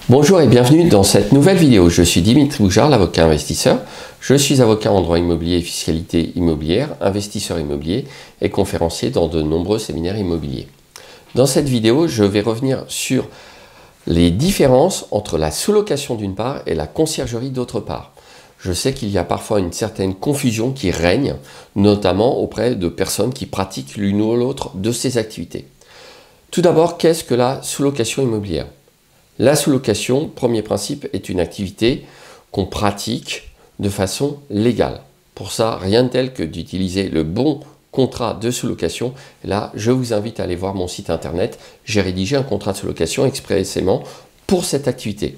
Bonjour et bienvenue dans cette nouvelle vidéo. Je suis Dimitri Boujard, l'avocat investisseur. Je suis avocat en droit immobilier et fiscalité immobilière, investisseur immobilier et conférencier dans de nombreux séminaires immobiliers. Dans cette vidéo, je vais revenir sur les différences entre la sous-location d'une part et la conciergerie d'autre part. Je sais qu'il y a parfois une certaine confusion qui règne, notamment auprès de personnes qui pratiquent l'une ou l'autre de ces activités. Tout d'abord, qu'est-ce que la sous-location immobilière ? La sous-location, premier principe, est une activité qu'on pratique de façon légale. Pour ça, rien de tel que d'utiliser le bon contrat de sous-location. Là, je vous invite à aller voir mon site internet. J'ai rédigé un contrat de sous-location expressément pour cette activité.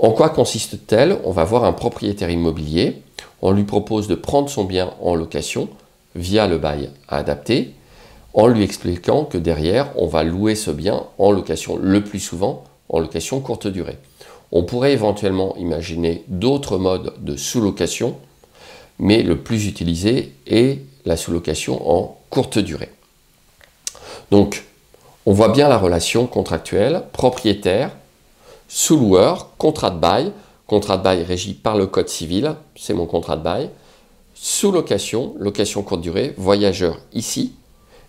En quoi consiste-t-elle? On va voir un propriétaire immobilier. On lui propose de prendre son bien en location via le bail adapté, en lui expliquant que derrière, on va louer ce bien en location le plus souvent en location courte durée. On pourrait éventuellement imaginer d'autres modes de sous-location, mais le plus utilisé est la sous-location en courte durée. Donc, on voit bien la relation contractuelle, propriétaire, sous-loueur, contrat de bail régi par le code civil, c'est mon contrat de bail, sous-location, location courte durée, voyageur ici,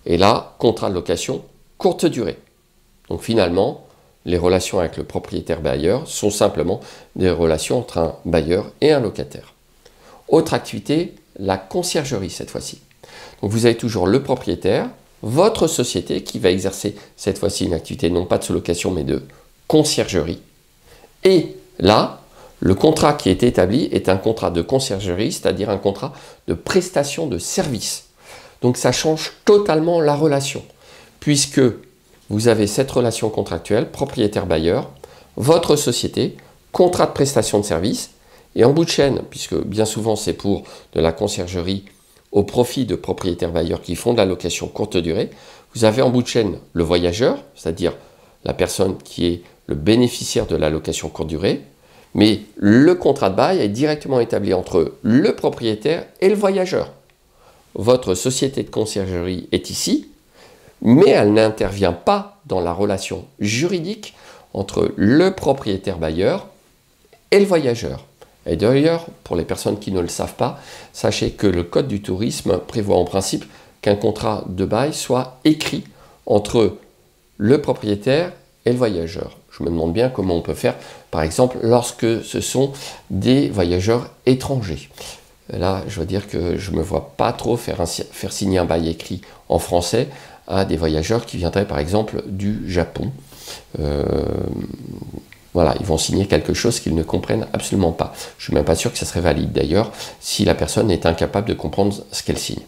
et là, contrat de location courte durée. Donc finalement, les relations avec le propriétaire bailleur sont simplement des relations entre un bailleur et un locataire. Autre activité, la conciergerie cette fois-ci. Donc vous avez toujours le propriétaire, votre société qui va exercer cette fois-ci une activité non pas de sous-location mais de conciergerie. Et là, le contrat qui est établi est un contrat de conciergerie, c'est-à-dire un contrat de prestation de service. Donc ça change totalement la relation, puisque vous avez cette relation contractuelle, propriétaire-bailleur, votre société, contrat de prestation de service, et en bout de chaîne, puisque bien souvent c'est pour de la conciergerie au profit de propriétaires-bailleurs qui font de la location courte durée, vous avez en bout de chaîne le voyageur, c'est-à-dire la personne qui est le bénéficiaire de la location courte durée, mais le contrat de bail est directement établi entre le propriétaire et le voyageur. Votre société de conciergerie est ici, mais elle n'intervient pas dans la relation juridique entre le propriétaire bailleur et le voyageur. Et d'ailleurs, pour les personnes qui ne le savent pas, sachez que le Code du tourisme prévoit en principe qu'un contrat de bail soit écrit entre le propriétaire et le voyageur. Je me demande bien comment on peut faire, par exemple, lorsque ce sont des voyageurs étrangers. Là, je veux dire que je ne me vois pas trop faire signer un bail écrit en français à des voyageurs qui viendraient par exemple du Japon. Voilà, ils vont signer quelque chose qu'ils ne comprennent absolument pas. Je ne suis même pas sûr que ça serait valide d'ailleurs si la personne est incapable de comprendre ce qu'elle signe.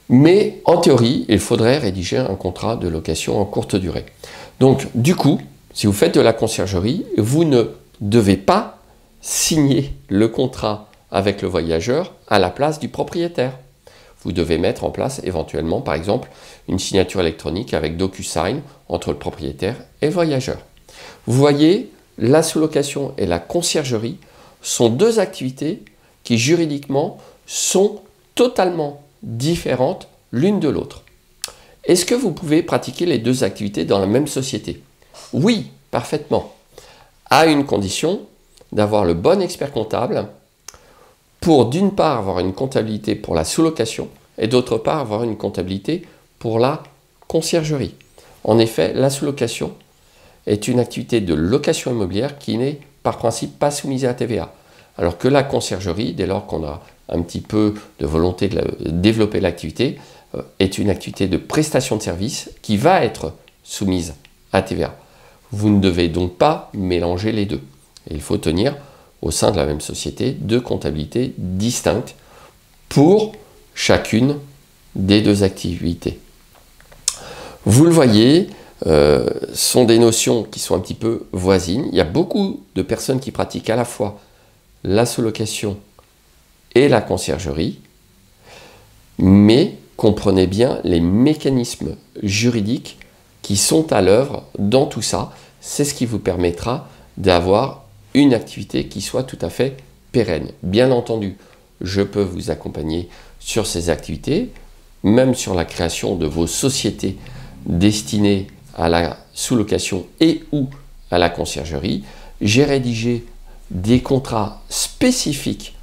Mais en théorie, il faudrait rédiger un contrat de location en courte durée. Donc du coup, si vous faites de la conciergerie, vous ne devez pas signer le contrat avec le voyageur à la place du propriétaire. Vous devez mettre en place éventuellement, par exemple, une signature électronique avec DocuSign entre le propriétaire et le voyageur. Vous voyez, la sous-location et la conciergerie sont deux activités qui juridiquement sont totalement différentes l'une de l'autre. Est-ce que vous pouvez pratiquer les deux activités dans la même société? Oui, parfaitement, à une condition d'avoir le bon expert comptable pour d'une part avoir une comptabilité pour la sous-location et d'autre part avoir une comptabilité pour la conciergerie. En effet, la sous-location est une activité de location immobilière qui n'est par principe pas soumise à TVA. Alors que la conciergerie, dès lors qu'on a un petit peu de volonté de développer l'activité, est une activité de prestation de service qui va être soumise à TVA. Vous ne devez donc pas mélanger les deux. Et il faut tenir au sein de la même société deux comptabilités distinctes pour chacune des deux activités. Vous le voyez, sont des notions qui sont un petit peu voisines. Il y a beaucoup de personnes qui pratiquent à la fois la sous-location et la conciergerie, mais comprenez bien les mécanismes juridiques qui sont à l'œuvre dans tout ça. C'est ce qui vous permettra d'avoir une activité qui soit tout à fait pérenne. Bien entendu, je peux vous accompagner sur ces activités, même sur la création de vos sociétés destinées à la sous-location et ou à la conciergerie. J'ai rédigé des contrats spécifiques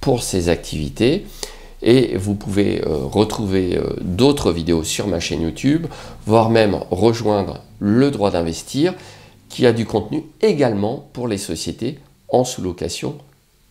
pour ces activités et vous pouvez retrouver d'autres vidéos sur ma chaîne YouTube, voire même rejoindre le droit d'investir qui a du contenu également pour les sociétés en sous-location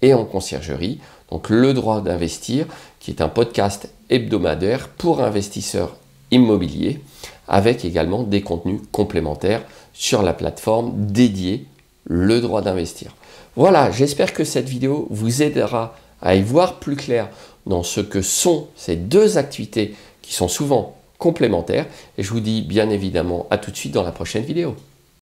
et en conciergerie. Donc le droit d'investir qui est un podcast hebdomadaire pour investisseurs immobiliers avec également des contenus complémentaires sur la plateforme dédiée le droit d'investir. Voilà, j'espère que cette vidéo vous aidera à y voir plus clair dans ce que sont ces deux activités qui sont souvent complémentaires. Et je vous dis bien évidemment à tout de suite dans la prochaine vidéo.